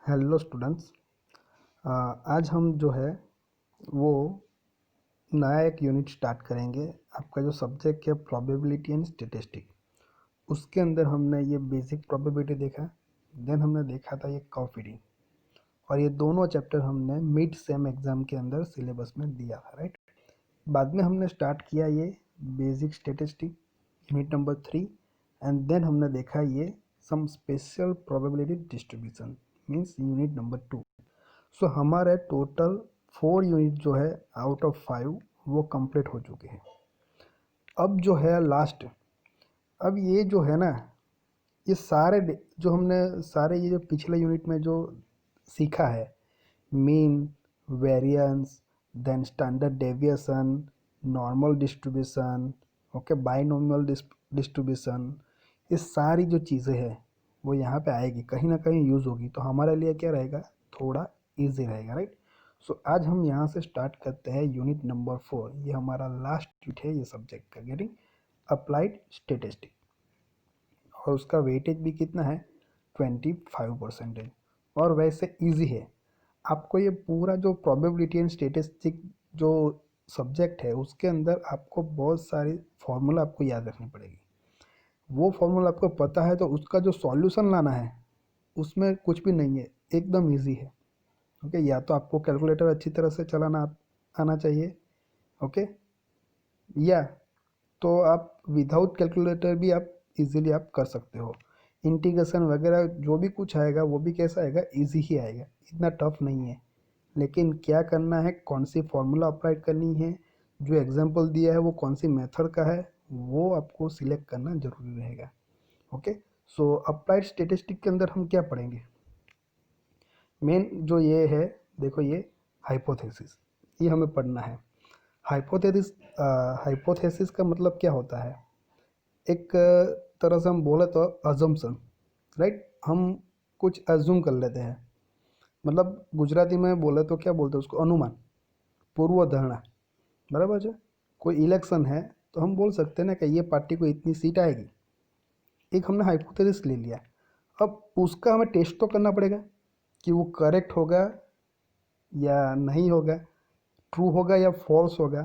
Hello students. आज हम जो है वो नया एक यूनिट स्टार्ट करेंगे। आपका जो सब्जेक्ट है प्रोबेबिलिटी एंड स्टैटिस्टिक, उसके अंदर हमने ये बेसिक प्रोबेबिलिटी देखा, देन हमने देखा था ये कर्व फिटिंग, और ये दोनों चैप्टर हमने मिड सेम एग्ज़ाम के अंदर सिलेबस में दिया था, राइट। बाद में हमने स्टार्ट किया ये basic statistic unit number 3, and then हमने देखा ये some special probability distribution means unit number 2। So हमारे टोटल 4 यूनिट जो है आउट ऑफ 5 वो कंप्लीट हो चुके हैं। अब जो है लास्ट, अब ये जो है ना, ये सारे जो हमने सारे ये जो पिछले यूनिट में जो सीखा है, mean, variance, then standard deviation, normal distribution, okay, binomial distribution, ये सारी जो चीज़ें हैं वो यहाँ पे आएगी, कहीं ना कहीं यूज़ होगी, तो हमारे लिए क्या रहेगा, थोड़ा इजी रहेगा, राइट। सो आज हम यहाँ से स्टार्ट करते हैं यूनिट नंबर 4। ये हमारा लास्ट यूनिट है ये सब्जेक्ट का, गेटिंग अप्लाइड स्टेटिस्टिक, और उसका वेटेज भी कितना है, 25%। और वैसे इजी है। आपको ये पूरा जो प्रोबेबिलिटी एंड स्टेटिस्टिक जो सब्जेक्ट है उसके अंदर आपको बहुत सारी फॉर्मूला आपको याद रखनी पड़ेगी। वो फॉर्मूला आपको पता है तो उसका जो सॉल्यूशन लाना है उसमें कुछ भी नहीं है, एकदम इजी है। ओके, या तो आपको कैलकुलेटर अच्छी तरह से चलाना आना चाहिए, ओके, या तो आप विदाउट कैलकुलेटर भी आप इजीली आप कर सकते हो। इंटीग्रेशन वगैरह जो भी कुछ आएगा वो भी कैसा आएगा, इजी ही आएगा, इतना टफ नहीं है। लेकिन क्या करना है, कौन सी फॉर्मूला अप्लाई करनी है, जो एग्जांपल दिया है वो कौन सी मेथड का है, वो आपको सिलेक्ट करना जरूरी रहेगा। ओके, सो अप्लाइड स्टेटिस्टिक के अंदर हम क्या पढ़ेंगे, मेन जो ये है, देखो ये हाइपोथेसिस, ये हमें पढ़ना है। हाइपोथेसिस, हाइपोथेसिस का मतलब क्या होता है, एक तरह से हम बोले तो अजम्पशन, राइट। हम कुछ अज्यूम कर लेते हैं, मतलब गुजराती में बोले तो क्या बोलते हैं उसको, अनुमान, पूर्व धारणा, बराबर है। कोई इलेक्शन है तो हम बोल सकते हैं ना कि ये पार्टी को इतनी सीट आएगी, एक हमने हाइपोथेसिस ले लिया। अब उसका हमें टेस्ट तो करना पड़ेगा कि वो करेक्ट होगा या नहीं होगा, ट्रू होगा या फॉल्स होगा,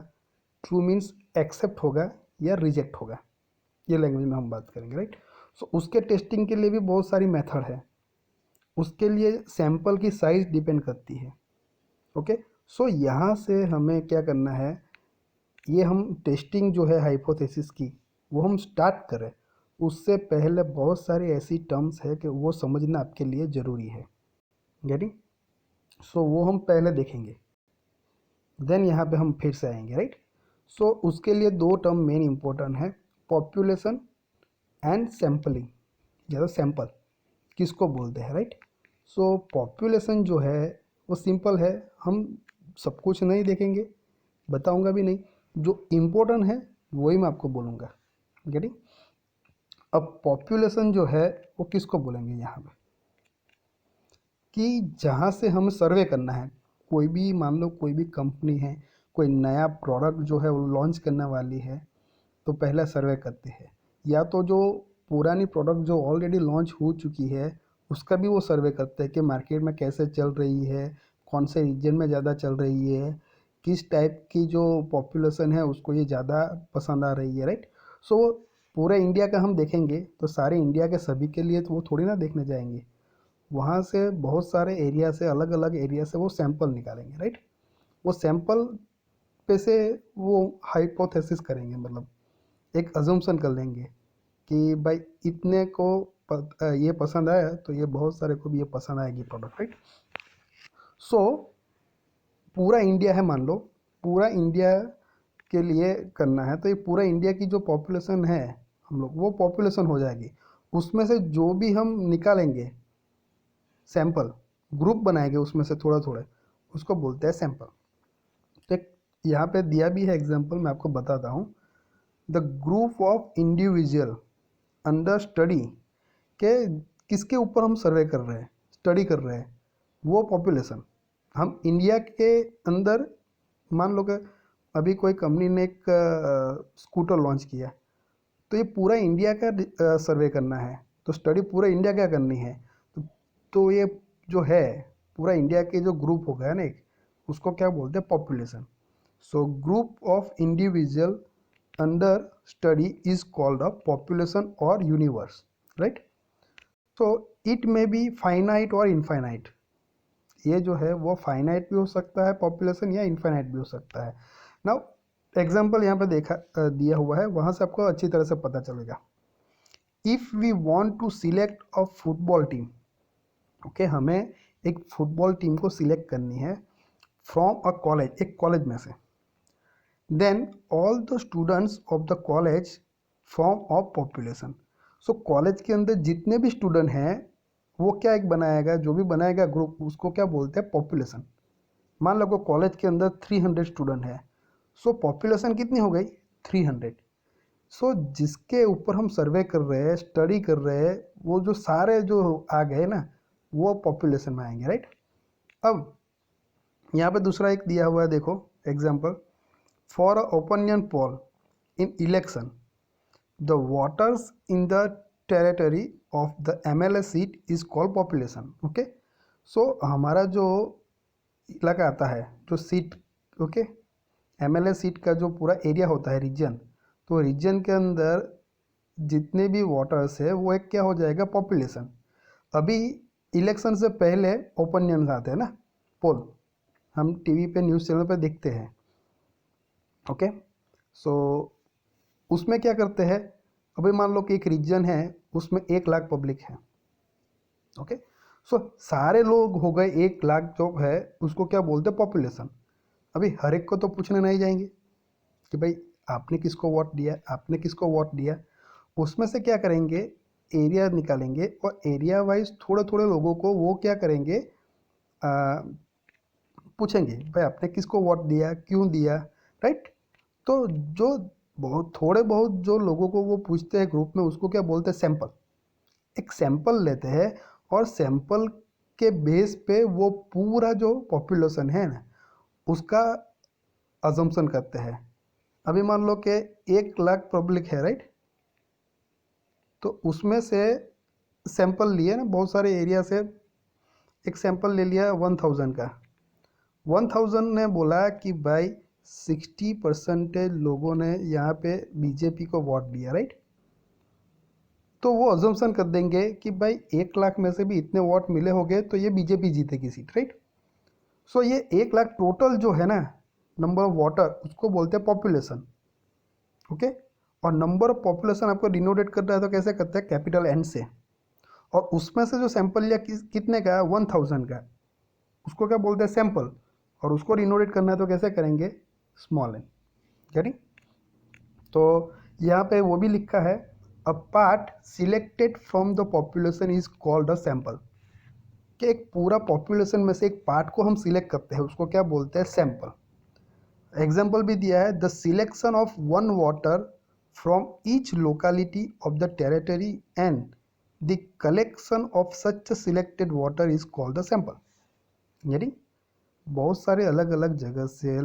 ट्रू मीन्स एक्सेप्ट होगा या रिजेक्ट होगा, ये लैंग्वेज में हम बात करेंगे, राइट। सो उसके टेस्टिंग के लिए भी बहुत सारी मेथड है, उसके लिए सैंपल की साइज डिपेंड करती है। ओके, सो यहाँ से हमें क्या करना है, ये हम टेस्टिंग जो है हाइपोथेसिस की वो हम स्टार्ट करें उससे पहले बहुत सारी ऐसी टर्म्स है कि वो समझना आपके लिए ज़रूरी है, गेटिंग। सो वो हम पहले देखेंगे, देन यहाँ पे हम फिर से आएंगे, राइट। सो उसके लिए दो टर्म मेन इंपॉर्टेंट है, पॉपुलेशन एंड सैम्पलिंग, या तो सैंपल किसको बोलते हैं, राइट। सो पॉपुलेशन जो है वो सिंपल है, हम सब कुछ नहीं देखेंगे, बताऊंगा भी नहीं, जो इम्पोर्टेंट है वही मैं आपको बोलूँगा, गेटिंग। अब पॉपुलेशन जो है वो किसको बोलेंगे यहाँ पे, कि जहाँ से हमें सर्वे करना है, कोई भी मान लो कोई भी कंपनी है, कोई नया प्रोडक्ट जो है वो लॉन्च करने वाली है, तो पहले सर्वे करते हैं, या तो जो पुरानी प्रोडक्ट जो ऑलरेडी लॉन्च हो चुकी है उसका भी वो सर्वे करते हैं कि मार्केट में कैसे चल रही है, कौन से रीजन में ज़्यादा चल रही है, किस टाइप की जो पॉपुलेशन है उसको ये ज़्यादा पसंद आ रही है, राइट। सो पूरे इंडिया का हम देखेंगे तो सारे इंडिया के सभी के लिए तो वो थोड़ी ना देखने जाएंगे, वहाँ से बहुत सारे एरिया से, अलग अलग एरिया से वो सैंपल निकालेंगे, राइट। वो सैंपल पे से वो हाइपोथेसिस करेंगे, मतलब एक अजम्पशन कर लेंगे कि भाई इतने को ये पसंद आया तो ये बहुत सारे को भी ये पसंद आएगी प्रोडक्ट, राइट। सो पूरा इंडिया है, मान लो पूरा इंडिया के लिए करना है, तो ये पूरा इंडिया की जो पॉपुलेशन है हम लोग, वो पॉपुलेशन हो जाएगी, उसमें से जो भी हम निकालेंगे सैंपल, ग्रुप बनाएंगे उसमें से थोड़ा थोड़ा, उसको बोलते हैं सैंपल। तो एक यहाँ पे दिया भी है एग्जांपल, मैं आपको बताता हूँ। The group of individual under study, के किसके ऊपर हम सर्वे कर रहे हैं, स्टडी कर रहे हैं, वो पॉपुलेशन। हम इंडिया के अंदर मान लो कि अभी कोई कंपनी ने एक स्कूटर लॉन्च किया, तो ये पूरा इंडिया का सर्वे करना है, तो स्टडी पूरा इंडिया क्या करनी है, तो ये जो है पूरा इंडिया के जो ग्रुप हो गया ना एक, उसको क्या बोलते हैं, population. So group of individual under study is called a population और universe, right. So it may be finite और इनफाइनाइट, ये जो है वो फाइनाइट भी हो सकता है पॉपुलेशन, या इनफाइनाइट भी हो सकता है। नाउ एग्जाम्पल यहाँ पे देखा दिया हुआ है, वहाँ से आपको अच्छी तरह से पता चलेगा। If we want to select a football team, okay, हमें एक फुटबॉल टीम को सिलेक्ट करनी है फ्रॉम अ कॉलेज, एक कॉलेज में से, then all the students of the college from of population. So college के अंदर जितने भी स्टूडेंट हैं वो क्या एक बनाएगा, जो भी बनाएगा ग्रुप, उसको क्या बोलते हैं, पॉपुलेशन। मान लो कॉलेज के अंदर 300 स्टूडेंट है, सो पॉपुलेशन कितनी हो गई, 300। सो जिसके ऊपर हम सर्वे कर रहे हैं, स्टडी कर रहे हैं, वो जो सारे जो आ गए ना, वो पॉपुलेशन में आएंगे, राइट। अब यहाँ पे दूसरा एक दिया हुआ है, देखो example, for a opinion poll in election the voters in the territory of the MLA seat is called population, okay. So हमारा जो इलाका आता है, जो सीट, ओके, एमएलए सीट का जो पूरा एरिया होता है, रीजन, तो रीजन के अंदर जितने भी वोटर्स है वो एक क्या हो जाएगा, पॉपुलेशन। अभी इलेक्शन से पहले ओपिनियंस आते हैं ना, पोल, हम टीवी पे न्यूज़ चैनल पे देखते हैं, ओके। सो उसमें क्या करते हैं, अभी मान लो कि एक रीजन है, उसमें 1 लाख पब्लिक है, ओके। सो सारे लोग हो गए 1 लाख, जो है उसको क्या बोलते हैं, पॉपुलेशन। अभी हर एक को तो पूछने नहीं जाएंगे कि भाई आपने किसको वोट दिया, आपने किसको वोट दिया। उसमें से क्या करेंगे, एरिया निकालेंगे, और एरिया वाइज थोड़े थोड़े लोगों को वो क्या करेंगे, पूछेंगे भाई आपने किसको वोट दिया, क्यों दिया, राइट। तो जो बहुत थोड़े बहुत जो लोगों को वो पूछते हैं ग्रुप में, उसको क्या बोलते हैं, सैंपल। एक सैंपल लेते हैं, और सैंपल के बेस पे वो पूरा जो पॉपुलेशन है ना, उसका अजम्पशन करते हैं। अभी मान लो कि 1 लाख पब्लिक है, राइट। तो उसमें से सैंपल लिए ना, बहुत सारे एरिया से एक सैंपल ले लिया 1000 का। 1000 ने बोला कि भाई 60% लोगों ने यहाँ पे बीजेपी को वोट दिया, राइट। तो वो अजम्पशन कर देंगे कि भाई 1 लाख में से भी इतने वोट मिले होंगे तो ये बीजेपी जीतेगी सीट, राइट। सो ये 1 लाख टोटल जो है ना, नंबर ऑफ वोटर, उसको बोलते हैं पॉपुलेशन, ओके। और नंबर ऑफ पॉपुलेशन आपको डिनोटेट करना है तो कैसे करते हैं, कैपिटल एन से। और उसमें से जो सैंपल लिया कितने का, 1000 का, उसको क्या बोलते हैं, सैंपल। और उसको डिनोटेट करना है तो कैसे करेंगे, स्मॉल एन, यानी। तो यहाँ पे वो भी लिखा है, a part selected from the population is called a sample, कि एक पूरा पॉपुलेशन में से एक पार्ट को हम सिलेक्ट करते हैं, उसको क्या बोलते हैं, सैंपल। एग्जाम्पल भी दिया है, the selection of one water from each locality of the territory and the collection of such selected water is called the sample. यानी बहुत सारे अलग अलग जगह से,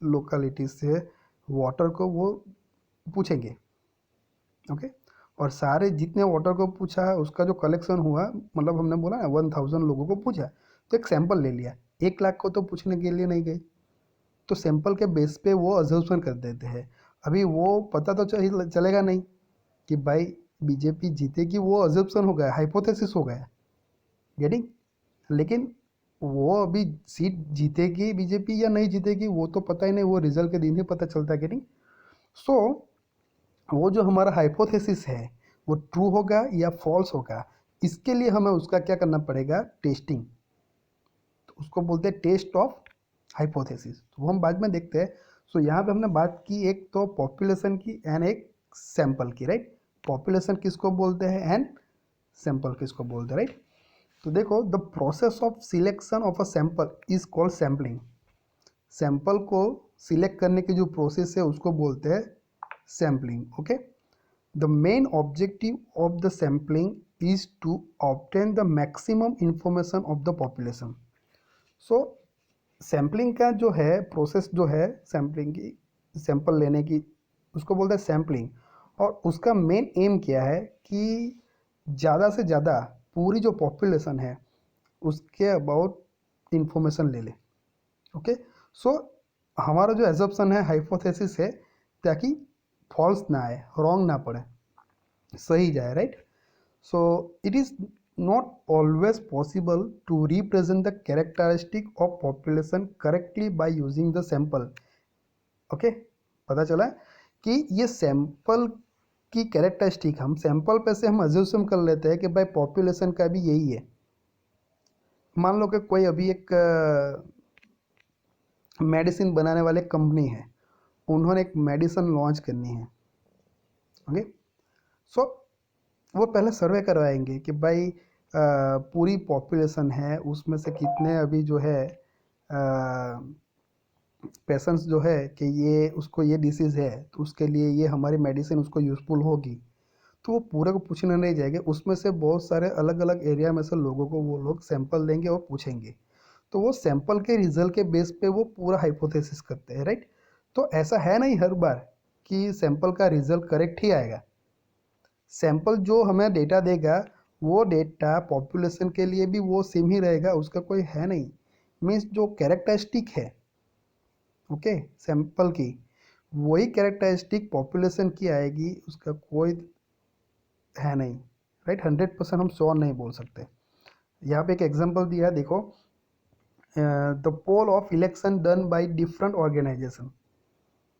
लोकेलिटी से वाटर को वो पूछेंगे, ओके। और सारे जितने वाटर को पूछा है उसका जो कलेक्शन हुआ, मतलब हमने बोला ना 1000 लोगों को पूछा, तो एक सैंपल ले लिया। 1 लाख को तो पूछने के लिए नहीं गए, तो सैंपल के बेस पे वो अजम्पशन कर देते हैं। अभी वो पता तो चलेगा नहीं कि भाई बीजेपी जीतेगी, वो अजम्पशन हो गया, हाइपोथेसिस हो गया, गेटिंग। लेकिन वो अभी सीट जीतेगी बीजेपी या नहीं जीतेगी वो तो पता ही नहीं, वो रिजल्ट के दिन ही पता चलता है, गेटिंग। सो वो जो हमारा हाइपोथेसिस है वो ट्रू होगा या फॉल्स होगा, इसके लिए हमें उसका क्या करना पड़ेगा, टेस्टिंग। तो उसको बोलते हैं टेस्ट ऑफ हाइपोथेसिस, तो वो हम बाद में देखते हैं। सो यहाँ पे हमने बात की एक तो पॉपुलेशन की एंड एक सैंपल की, राइट। पॉपुलेशन किसको बोलते हैं एंड सैंपल किसको बोलते हैं, राइट। तो देखो, the process of selection of a sample is called sampling. Sample को सिलेक्ट करने की जो प्रोसेस है उसको बोलते हैं sampling, okay. The main objective of the sampling is to obtain the maximum information of the population. So sampling का जो है प्रोसेस, जो है सैम्पलिंग की, सैंपल लेने की, उसको बोलते हैं सैम्पलिंग। और उसका मेन एम क्या है कि ज़्यादा से ज़्यादा पूरी जो पॉपुलेशन है उसके अबाउट इंफॉर्मेशन ले ले। ओके, सो हमारा जो एजम्पशन है, हाइपोथेसिस है, ताकि फॉल्स ना आए, रॉन्ग ना पड़े, सही जाए, right. So it is not always possible to represent the characteristic of population correctly by using the sample। Okay, पता चला कि ये सैंपल की कैरेक्टरिस्टिक, हम सैंपल पे से हम अज्यूम कर लेते हैं कि भाई पॉपुलेशन का भी यही है। मान लो कि कोई अभी एक मेडिसिन बनाने वाले कंपनी है, उन्होंने एक मेडिसिन लॉन्च करनी है। ओके, सो वो पहले सर्वे करवाएंगे कि भाई पूरी पॉपुलेशन है उसमें से कितने अभी जो है पेशेंट्स जो है कि ये उसको ये डिसीज़ है, तो उसके लिए ये हमारी मेडिसिन उसको यूज़फुल होगी। तो वो पूरे को पूछने नहीं जाएंगे, उसमें से बहुत सारे अलग अलग एरिया में से लोगों को वो लोग सैंपल देंगे और पूछेंगे। तो वो सैंपल के रिजल्ट के बेस पे वो पूरा हाइपोथेसिस करते हैं, राइट। तो ऐसा है नहीं हर बार कि सैंपल का रिजल्ट करेक्ट ही आएगा। सैंपल जो हमें डेटा देगा वो डेटा पॉपुलेशन के लिए भी वो सेम ही रहेगा, उसका कोई है नहीं। मीन्स जो कैरेक्टरिस्टिक है, ओके, सैंपल की वही कैरेक्टरिस्टिक पॉपुलेशन की आएगी, उसका कोई है नहीं, राइट। 100% हम श्योर नहीं बोल सकते। यहाँ पे एक एग्जांपल दिया है, देखो, the poll of election done by different organization.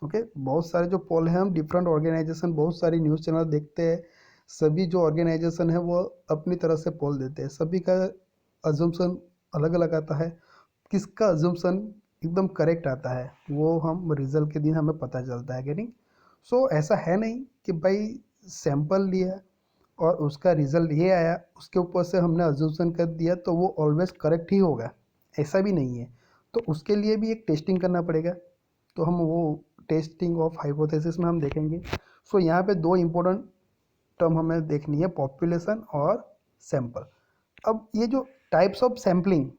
Okay, बहुत सारे जो पोल हैं, हम डिफरेंट ऑर्गेनाइजेशन, बहुत सारी न्यूज़ चैनल देखते हैं, सभी जो ऑर्गेनाइजेशन है वो अपनी तरह से पोल देते हैं, सभी का अजम्पशन अलग अलग आता है। किसका अजम्पशन एकदम करेक्ट आता है वो हम रिजल्ट के दिन हमें पता चलता है कि नहीं। सो ऐसा है नहीं कि भाई सैंपल लिया और उसका रिजल्ट ये आया, उसके ऊपर से हमने अजम्पशन कर दिया तो वो ऑलवेज करेक्ट ही होगा, ऐसा भी नहीं है। तो उसके लिए भी एक टेस्टिंग करना पड़ेगा, तो हम वो टेस्टिंग ऑफ हाइपोथेसिस में हम देखेंगे। सो यहाँ पे दो इम्पोर्टेंट टर्म हमें देखनी है, पॉपुलेशन और सैंपल। अब ये जो टाइप्स ऑफ सैम्पलिंग,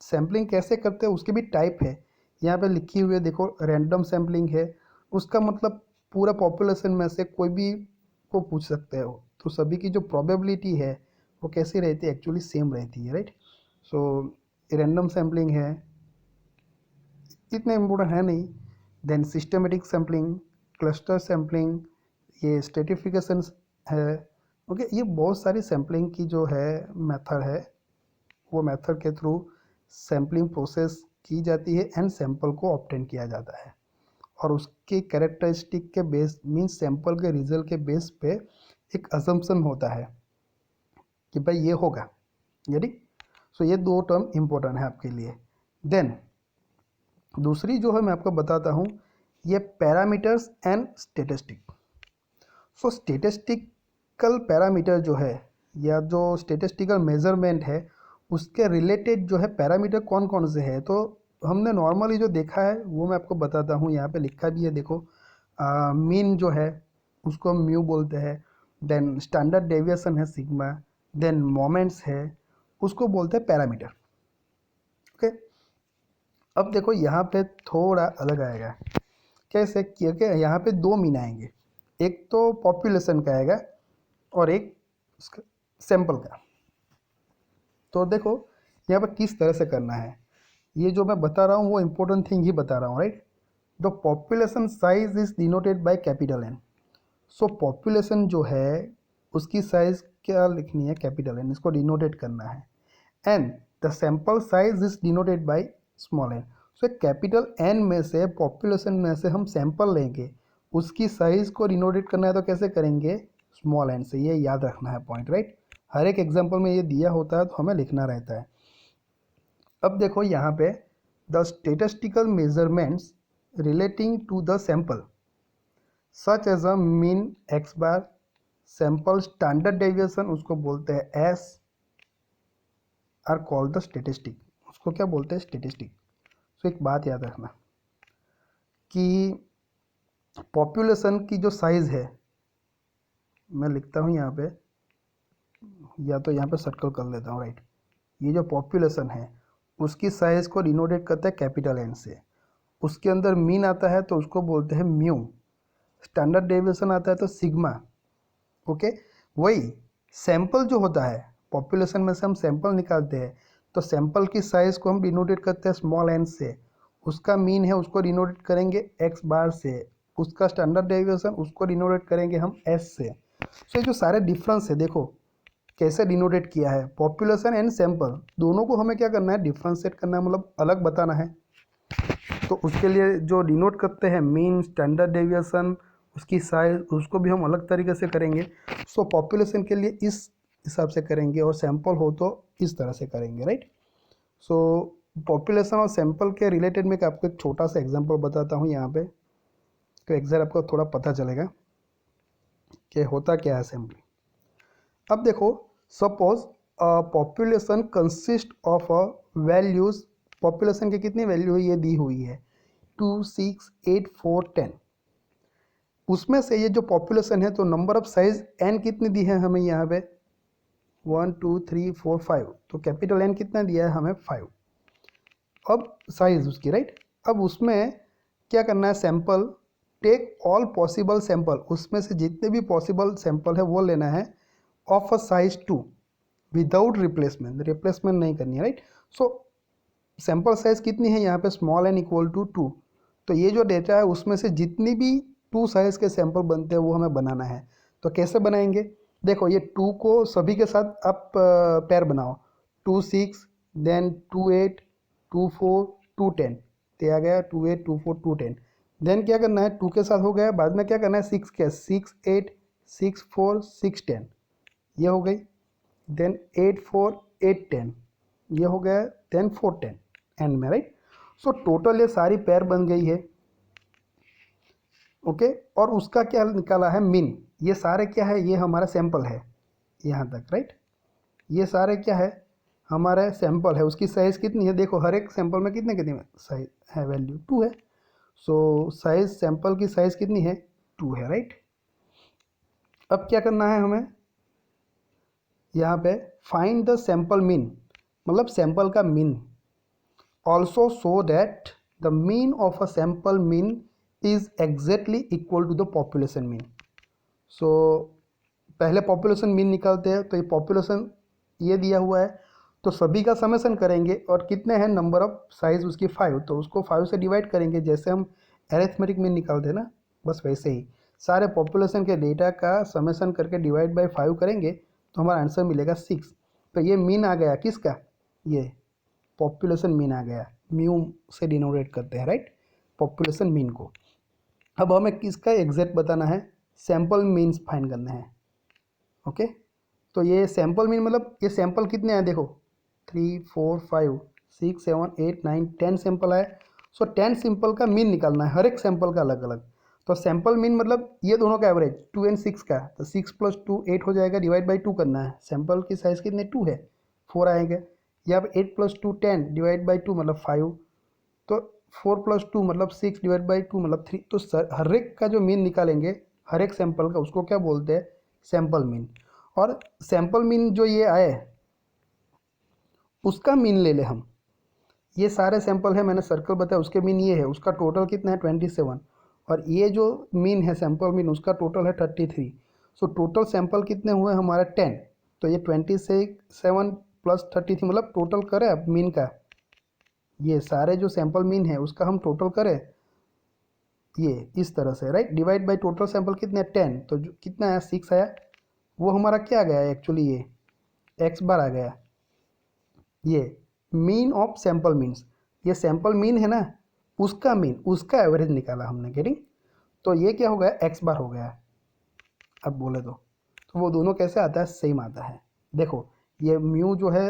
सैम्पलिंग कैसे करते हैं उसके भी टाइप है, यहाँ पे लिखी हुई है, देखो, रैंडम सैम्पलिंग है, उसका मतलब पूरा पॉपुलेशन में से कोई भी को पूछ सकते हो, तो सभी की जो प्रोबेबिलिटी है वो कैसी रहती है, एक्चुअली सेम रहती है, राइट। सो रैंडम सैम्पलिंग है, इतने इम्पोर्टेंट है नहीं। Then systematic sampling, cluster sampling, ये स्ट्रेटिफिकेशन है। ओके, ये बहुत सारी सैम्पलिंग की जो है मेथड है, वो मेथड के थ्रू सैम्पलिंग प्रोसेस की जाती है एंड सैंपल को ऑब्टेन किया जाता है, और उसके कैरेक्टरिस्टिक के बेस, मीन्स सैंपल के रिजल्ट के बेस पे एक असम्पशन होता है कि भाई ये होगा, यदि। सो ये दो टर्म इम्पोर्टेंट है आपके लिए। देन दूसरी जो है मैं आपको बताता हूँ, ये parameters and statistic. So statistical parameter जो है, या जो स्टेटिस्टिकल मेजरमेंट है, उसके रिलेटेड जो है पैरामीटर कौन कौन से है, तो हमने नॉर्मली जो देखा है वो मैं आपको बताता हूँ। यहाँ पे लिखा भी है, देखो, मीन जो है उसको हम म्यू बोलते हैं। देन स्टैंडर्ड डेविएशन है सिग्मा। देन मोमेंट्स है, उसको बोलते हैं पैरामीटर। ओके, अब देखो यहाँ पे थोड़ा अलग आएगा, कैसे, क्योंकि यहाँ पे दो मीन आएंगे, एक तो पॉपुलेशन का आएगा और एक सैंपल का। तो देखो यहाँ पर किस तरह से करना है, ये जो मैं बता रहा हूँ वो इम्पोर्टेंट थिंग ही बता रहा हूँ, right. The population size is denoted by capital N. So population जो है उसकी साइज क्या लिखनी है, कैपिटल एन, इसको डिनोटेट करना है। And the sample size is denoted by small N. So capital N में से, पॉपुलेशन में से हम सैंपल लेंगे, उसकी साइज को डिनोटेट करना है तो कैसे करेंगे, स्मॉल एन से। ये याद रखना है पॉइंट, राइट। हर एक एग्जाम्पल में ये दिया होता है तो हमें लिखना रहता है। अब देखो यहाँ पे, the statistical measurements relating to the sample such as a mean X bar, sample standard deviation उसको बोलते हैं S, are called the statistic, उसको क्या बोलते हैं, स्टेटिस्टिक। सो एक बात याद रखना कि पॉपुलेशन की जो साइज़ है, मैं लिखता हूँ यहाँ पे, या तो यहाँ पे सर्कल कर लेता हूँ, राइट। ये जो पॉपुलेशन है उसकी साइज़ को डिनोटेट करता है कैपिटल एन से। उसके अंदर मीन आता है तो उसको बोलते हैं म्यू, स्टैंडर्ड डेविएशन आता है तो सिग्मा। ओके, वही सैंपल जो होता है, पॉपुलेशन में से हम सैंपल निकालते हैं तो सैंपल की साइज़ को हम डिनोटेट करते हैं स्मॉल एन से, उसका मीन है उसको डिनोटेट करेंगे एक्स बार से, उसका स्टैंडर्ड डेविएशन उसको डिनोटेट करेंगे हम एस से। सो ये जो सारे डिफरेंस है देखो कैसे डिनोटेट किया है, पॉपुलेशन एंड सैंपल दोनों को हमें क्या करना है, डिफ्रेंशिएट करना है, मतलब अलग बताना है। तो उसके लिए जो डिनोट करते हैं मीन, स्टैंडर्ड डेविएशन, उसकी साइज, उसको भी हम अलग तरीके से करेंगे। सो पॉपुलेशन के लिए इस हिसाब से करेंगे और सैंपल हो तो इस तरह से करेंगे, राइट। सो पॉपुलेशन और सैंपल के रिलेटेड में आपको एक छोटा सा एग्जांपल बताता हूँ यहाँ पे, तो एग्जैक्ट आपको थोड़ा पता चलेगा कि होता क्या है सैम्पलिंग। अब देखो suppose population consist of values, population की कितनी वैल्यू है ये दी हुई है 2, 6, 8, 4, 10। उसमें से ये जो पॉपुलेशन है तो नंबर ऑफ साइज एन कितनी दी है हमें यहाँ पे 1, 2, 3, 4, 5, तो कैपिटल एन कितना दिया है हमें 5। अब साइज उसकी, राइट। अब उसमें क्या करना है, sample, take all possible sample, उसमें से जितने भी पॉसिबल सैंपल है वो लेना है of a size 2 without replacement, replacement नहीं करनी है, राइट। सो सैंपल साइज कितनी है यहाँ पे स्मॉल एन इक्वल टू 2, तो ये जो डेटा है उसमें से जितनी भी 2 साइज के सैंपल बनते हैं वो हमें बनाना है। तो कैसे बनाएंगे, देखो ये 2 को सभी के साथ आप पैर बनाओ, 2, 6, देन 2, 8, 2, 4, 2, 10, तो आ गया 2, 8, 2, 4, 2, 10। देन क्या करना है, 2 के साथ हो गया, बाद में क्या करना है 6 के, 6, 8, 6, 4, 6, 10, ये हो गई। देन 8, 4, 8, 10, ये हो गया। देन 4, 10 एंड में, राइट। सो टोटल ये सारी पेयर बन गई है, ओके। और उसका क्या निकाला है मीन, ये सारे क्या है, ये हमारा सैंपल है यहाँ तक, राइट। ये सारे क्या है हमारा सैंपल है, उसकी साइज़ कितनी है, देखो हर एक सैंपल में कितने कितने साइज है, वैल्यू 2 है। सो साइज सैंपल की साइज़ कितनी है 2 है, राइट। अब क्या करना है हमें यहाँ पे, फाइंड द सैंपल मीन, मतलब सैंपल का mean. Also show that the mean of a sample mean is exactly equal to the population mean. So पहले पॉपुलेशन मीन निकालते हैं, तो ये पॉपुलेशन ये दिया हुआ है तो सभी का समेशन करेंगे, और कितने हैं नंबर ऑफ साइज उसकी 5, तो उसको 5 से डिवाइड करेंगे, जैसे हम एरिथमेटिक मीन निकालते हैं ना, बस वैसे ही सारे पॉपुलेशन के डेटा का समेशन करके डिवाइड बाय 5 करेंगे तो हमारा आंसर मिलेगा 6। तो ये मीन आ गया किसका, ये पॉपुलेशन मीन आ गया, म्यू से डिनोटेट करते हैं, राइट, पॉपुलेशन मीन को। अब हमें किसका एग्जैक्ट बताना है, सैंपल मीन्स फाइंड करने हैं, ओके। तो ये सैंपल मीन मतलब ये सैंपल कितने हैं देखो 3, 4, 5, 6, 7, 8, 9, 10 सैंपल है। सो 10 सैंपल का मीन निकालना है, हर एक सैंपल का अलग अलग। तो सैंपल मीन मतलब ये दोनों का एवरेज 2 एंड 6 का, तो 6 + 2 8 हो जाएगा, डिवाइड बाई 2 करना है, सैंपल की साइज़ कितने 2 है 4 आएंगे। या 8 + 2 10 डिवाइड बाई 2 मतलब 5, तो 4 + 2 मतलब 6 डिवाइड बाई 2 मतलब 3। तो हर एक का जो मीन निकालेंगे हर एक सैंपल का, उसको क्या बोलते हैं सैंपल मीन। और सैंपल मीन जो ये आए उसका मीन ले ले हम, ये सारे सैंपल है मैंने सर्कल बताया, उसके मीन ये है, उसका टोटल कितना है 27, और ये जो मीन है सैंपल मीन उसका टोटल है 33। सो टोटल सैंपल कितने हुए हमारे 10, तो ये 27 + 33 मतलब टोटल करें अब मीन का, ये सारे जो सैंपल मीन है उसका हम टोटल करें ये इस तरह से, right. Divide by total sample कितने 10, तो जो कितना आया 6 आया, वो हमारा क्या आ गया एक्चुअली ये एक्स बार आ गया, ये मीन ऑफ सैंपल मीन्स, ये सैंपल मीन है ना उसका मीन, उसका एवरेज निकाला हमने, गेटिंग। तो ये क्या हो गया एक्स बार हो गया। अब बोले तो वो दोनों कैसे आता है, सेम आता है। देखो ये म्यू जो है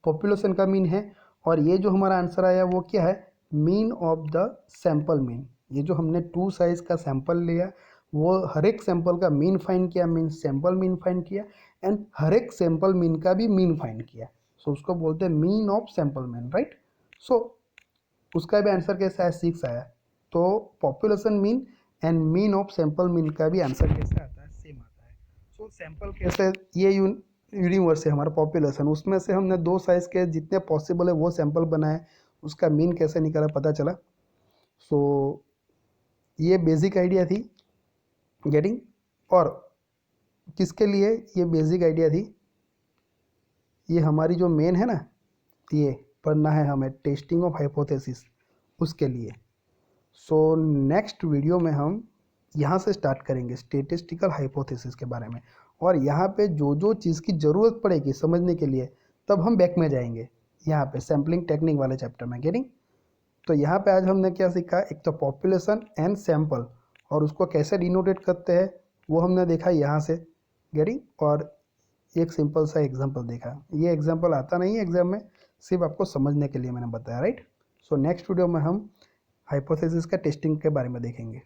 पॉपुलेशन का मीन है, और ये जो हमारा आंसर आया वो क्या है mean of the sample mean. ये जो हमने 2 साइज का सैंपल लिया वो हर एक सैंपल का मीन फाइंड किया, मीन सैंपल मीन फाइंड किया, एंड हर एक सैंपल मीन का भी मीन फाइंड किया। सो उसको बोलते हैं mean of sample mean, right. So उसका भी आंसर कैसा है 6 आया। तो population mean and mean of sample mean का भी आंसर कैसे आता है, सेम आता है। सो सैंपल कैसे, ये यूनिवर्स है हमारा पॉपुलेशन, उसमें से हमने 2 साइज के जितने पॉसिबल है वो सैंपल बनाए, उसका मीन कैसे निकाला पता चला। सो ये बेसिक आइडिया थी गेटिंग। और किसके लिए ये बेसिक आइडिया थी, ये हमारी जो मेन है ना, ये पढ़ना है हमें टेस्टिंग ऑफ हाइपोथेसिस, उसके लिए। सो नेक्स्ट वीडियो में हम यहाँ से स्टार्ट करेंगे स्टेटिस्टिकल हाइपोथेसिस के बारे में, और यहाँ पे जो जो चीज़ की ज़रूरत पड़ेगी समझने के लिए तब हम बैक में जाएंगे यहाँ पे सैम्पलिंग टेक्निक वाले चैप्टर में। गेटिंग? तो यहाँ पे आज हमने क्या सीखा, एक तो पॉपुलेशन एंड सैंपल, और उसको कैसे डिनोटेट करते हैं वो हमने देखा यहाँ से। गेटिंग? और एक सिंपल सा एग्जांपल देखा। ये एग्जांपल आता नहीं है एग्जाम में, सिर्फ आपको समझने के लिए मैंने बताया, राइट? सो नेक्स्ट वीडियो में हम हाइपोथेसिस का टेस्टिंग के बारे में देखेंगे।